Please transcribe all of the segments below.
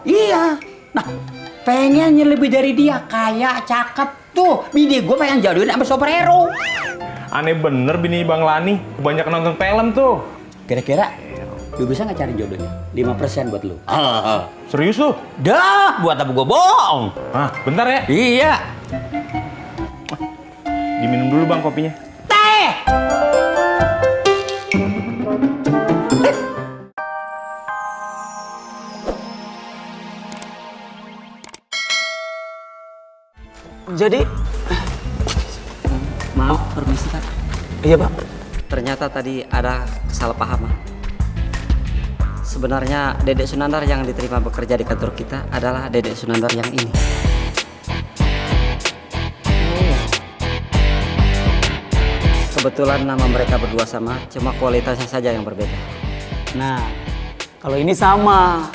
Iya. Nah, pengennya lebih dari dia, kayak cakep tuh. Bini gue pengen jodohin sama superhero. Aneh bener bini Bang Lani, kebanyakan nonton film tuh. Kira-kira lu bisa nggak cari jodohnya? 5% buat lu. Serius lu? Dah, buat apa gue bohong? Hah, bentar ya. Iya. Diminum dulu Bang kopinya. Teh! Jadi, Maaf, permisi Pak. iya Pak. Ternyata tadi ada kesalahpahaman. Sebenarnya Dedek Sunandar yang diterima bekerja di kantor kita adalah Dedek Sunandar yang ini. Kebetulan nama mereka berdua sama, cuma kualitasnya saja yang berbeda. Nah, kalau ini sama.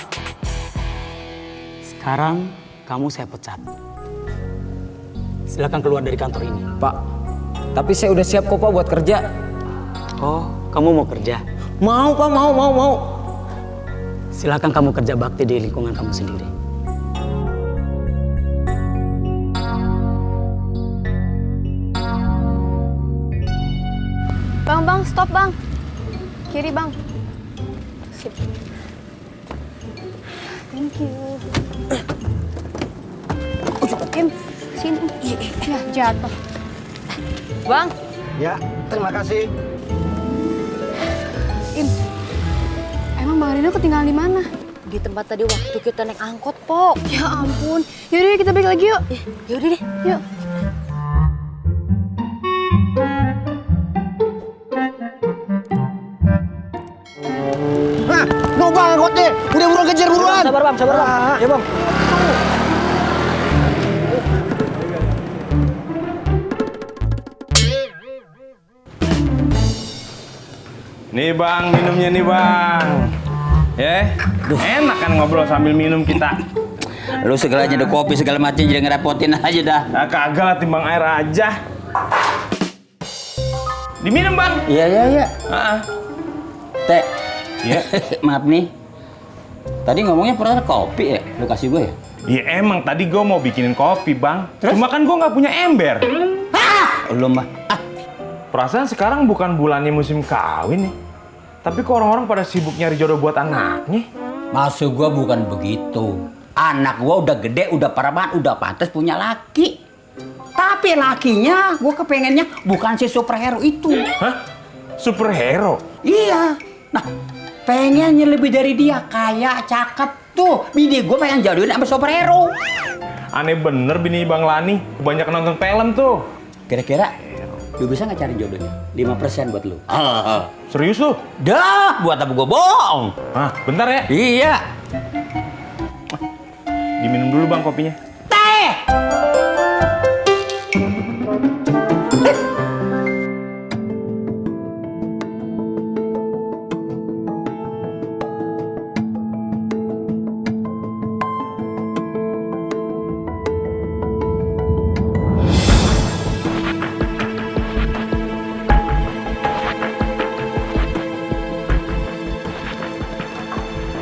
Sekarang kamu saya pecat. Silakan keluar dari kantor ini. Pak, tapi saya udah siap kok Pak buat kerja. Oh, kamu mau kerja? Mau Pak, mau. Silakan kamu kerja bakti di lingkungan kamu sendiri. Bang, stop bang. Kiri bang. Sip. Thank you. Kim, sini. Ya, jatuh. Bang, Ya, terima kasih. Im. Emang Bang Rino ketinggalan di mana? Di tempat tadi waktu kita naik angkot, Po. Ya ampun. Yaudah kita balik lagi yuk. Yaudah deh. Yuk. Nah, nobang angkotnya. Udah buruan kejar buruan. Sabar Bang, sabar Bang. Ya Bang. Nih Bang, minumnya nih Bang. Ya, enak kan ngobrol sambil minum kita. Lu segala nyeduh kopi segala macam jadi ngerepotin aja dah. Nah, kagak lah timbang air aja. Diminum Bang. Iya. Ah, Teh. Iya. Maaf nih. Tadi ngomongnya pernah kopi ya? Lu kasih gue ya? Iya emang tadi gue mau bikinin kopi Bang. Cuma kan gue nggak punya ember. Lu mah. Perasaan sekarang bukan bulannya musim kawin nih. Tapi kok orang-orang pada sibuk nyari jodoh buat anaknya? Maksud gua bukan begitu. Anak gua udah gede, udah paraman, udah pantas punya laki. Tapi lakinya gua kepengennya bukan si superhero itu. Hah? Superhero? Iya. Nah, pengennya lebih dari dia, kayak cakep tuh. Bini gua pengen jodohin sama superhero. Aneh bener bini Bang Lani, kebanyakan nonton film tuh. Kira-kira lu bisa nggak cari jodohnya? 5% buat lu. Serius lu? Dah, buat apa gua bohong? Hah, bentar ya. Iya. Diminum dulu Bang kopinya. Teh!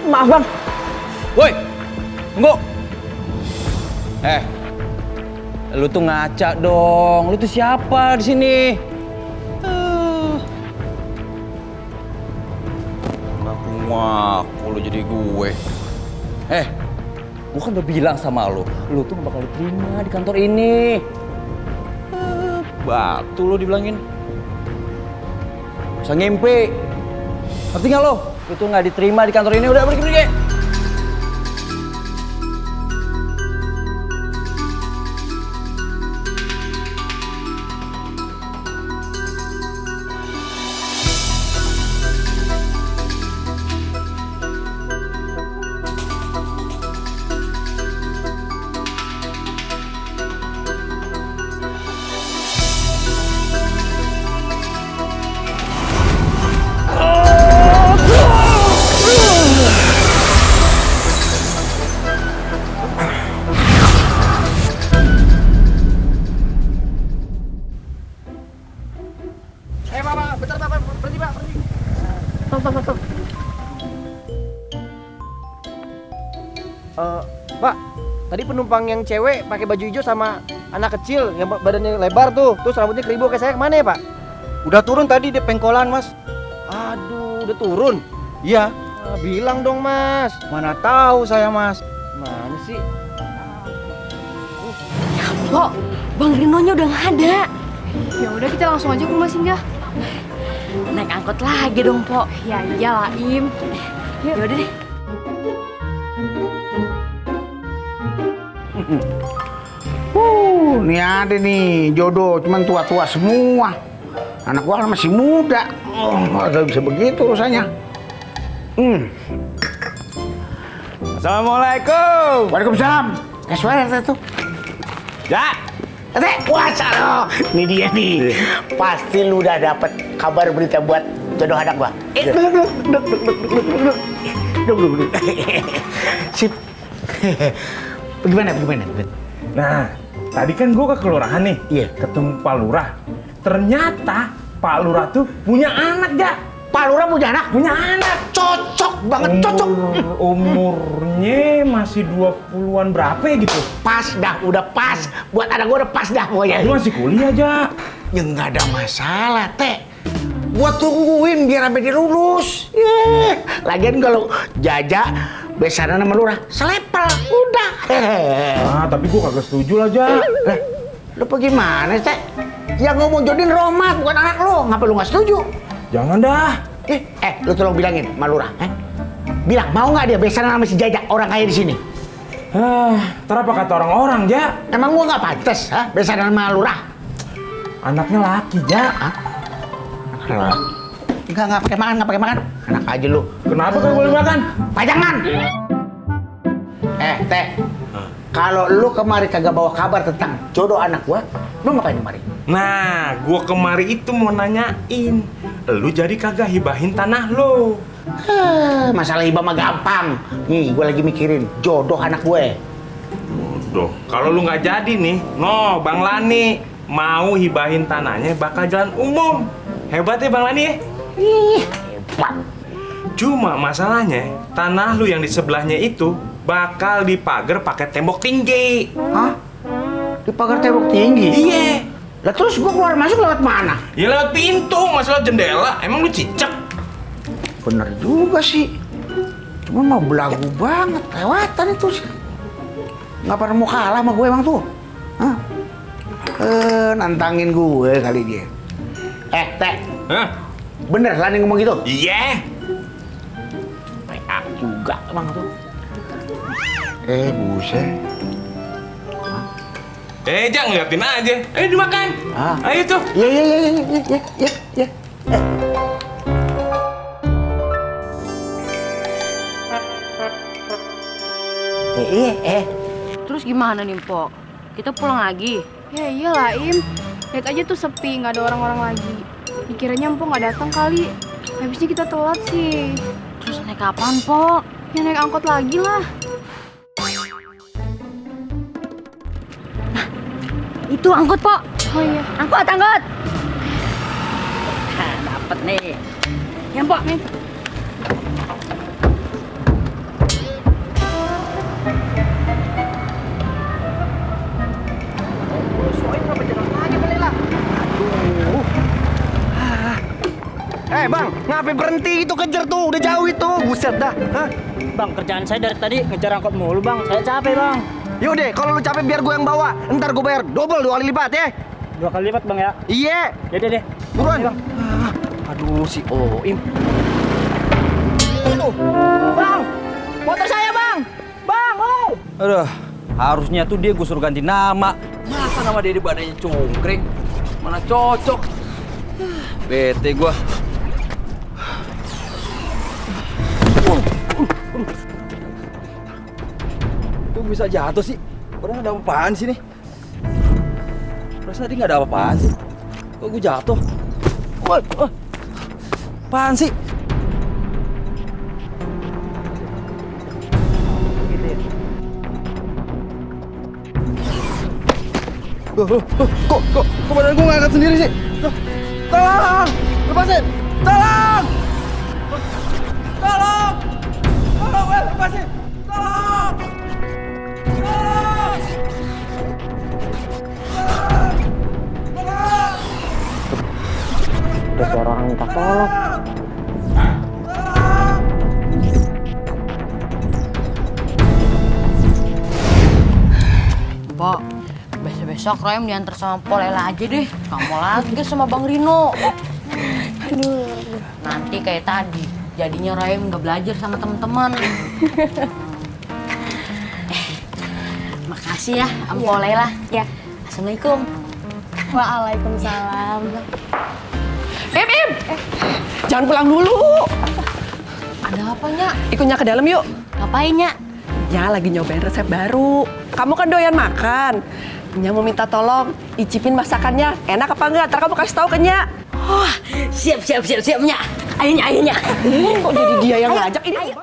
Maaf Bang. Woi, tunggu. Lu tuh ngaca dong. Lu tuh siapa di sini? Ngaku-ngaku lu jadi gue. Gua kan udah bilang sama lu tuh gak bakal diterima di kantor ini. Batu lu dibilangin. Bisa ngimpi. Ngerti gak lo? Lu tuh gak diterima di kantor ini, udah pergi-pergi. Pak, tadi penumpang yang cewek pakai baju hijau sama anak kecil yang badannya lebar tuh, terus rambutnya keribu kayak saya, kemana ya Pak? Udah turun tadi di pengkolan Mas. Aduh, udah turun? Iya. Bilang dong Mas. Mana tahu saya Mas. Mana sih? Pok, Bang Rinonya udah nggak ada. Ya udah kita langsung aja ke rumah Singgah. Naik angkot lagi dong, Pok. Ya iyalah Im. Ya udah deh. Nih ada nih jodoh, cuman tua-tua semua. Anak gua kan masih muda. Agak bisa begitu urusannya. Assalamualaikum. Waalaikumsalam. Suara itu. Ya. Puasa lo. Ini dia nih. Pasti lu udah dapet kabar berita buat jodoh anak gua. Duduk. Sip. Gimana? Nah, tadi kan gue ke kelurahan nih. Iya. Ketemu Pak Lurah. Ternyata Pak Lurah tuh punya anak, Ja. Pak Lurah punya anak? Punya anak. Cocok banget, cocok. Umurnya masih 20-an berapa ya gitu? Pas dah, udah pas. Buat anak gua udah pas dah pokoknya. Dia masih kuliah, Ja. Ya nggak ada masalah, Teh. Gua tungguin biar sampai dia lulus. Lagian kalau Jaja besaran sama Lurah, selepel, udah. Ah, tapi gua kagak setuju lah, Ja. Lah, lu bagaimana, Teh? Yang ngomong jodohin Romat, bukan anak lu. Ngapa lu nggak setuju? Jangan dah. Lu tolong bilangin sama Lurah, bilang mau nggak dia besaran sama si Jaja, orang kaya di sini. Ntar apa kata orang-orang, Ja? Emang gua nggak pantes, besaran sama Lurah? Anaknya laki, Ja. Nggak pakai makan. Anak aja lu. Kenapa kagak boleh makan? Pajangan. Teh. Kalau lu kemari kagak bawa kabar tentang jodoh anak gua, lu ngapain kemari? Nah, gua kemari itu mau nanyain. Lu jadi kagak hibahin tanah lu? Masalah hibah mah gampang. Nih, gua lagi mikirin jodoh anak gue. Bodoh. Kalau lu nggak jadi nih, Bang Lani mau hibahin tanahnya bakal jalan umum. Hebat ya Bang Lani ya? Hebat. Cuma masalahnya, tanah lu yang di sebelahnya itu bakal dipagar pakai tembok tinggi. Hah? Di pagar tembok tinggi? Iya. Lah terus gua keluar masuk lewat mana? Ya lewat pintu, masalah jendela. Emang lu cicak? Bener juga sih. Cuma mau belagu banget, lewatan itu sih. Nggak pernah mau kalah sama gue emang tuh. Hah? Nantangin gue kali dia. Teh. Hah? Bener Lani ngomong gitu? Iya. PA juga emang tuh. Buset. Jangan ngeliatin aja. Ayo dimakan. Ayo tuh. Iya. Terus gimana nih, Pok? Kita pulang lagi? Ya iyalah Im. Lihat aja tuh sepi, nggak ada orang-orang lagi. Dikiranya Empok nggak datang kali. Habisnya kita telat sih. Terus naik kapan, Pok? Ya naik angkot lagi lah. Itu angkot, Pok. Oh iya. Angkot. Dapet nih. Ya, Pok. Nih. Bang, ngapain berhenti itu, kejar tuh, udah jauh itu, buset dah. Hah? Bang, kerjaan saya dari tadi ngejar angkot mulu, Bang. Saya capek, Bang. Yaudah, kalau lu capek biar gue yang bawa, ntar gue bayar double 2 kali lipat ya. 2 kali lipat, Bang ya. Iya. Yaudah deh. Buruan. Bang. Aduh si Oim. Bang, motor saya, Bang. Bang, oh. Aduh, harusnya tuh dia gue suruh ganti nama. Masa nama dia di badannya cungkring? Mana cocok? Bete gua. Kok bisa jatuh sih? Orang ada apa-apaan sih nih? Perasaan tadi nggak ada apa-apaan sih. Kok gue jatuh? Wah, apaan sih? Kok badan gue ngangkat sendiri sih? Tolong! Lepasin! Tolong! Tolong! Tolong, lepasin! Tolong! Pok, besok-besok Royem diantar sama Polela aja deh. Kamu lagi sama Bang Rino. Aduh. Nanti kayak tadi, jadinya Royem nggak belajar sama teman-teman. Makasih ya, Am Polela. Ya. Assalamualaikum. Waalaikumsalam. Im! Jangan pulang dulu. Ada apa, Nya? Ikutnya ke dalam yuk. Ngapain, Nya? Ya, lagi nyobain resep baru. Kamu kan doyan makan. Nya mau minta tolong icipin masakannya. Enak apa enggak? Ntar kamu kasih tahu ke Nya. Siap, Nya. Ayo, Nya. Kok jadi dia yang ngajak ini?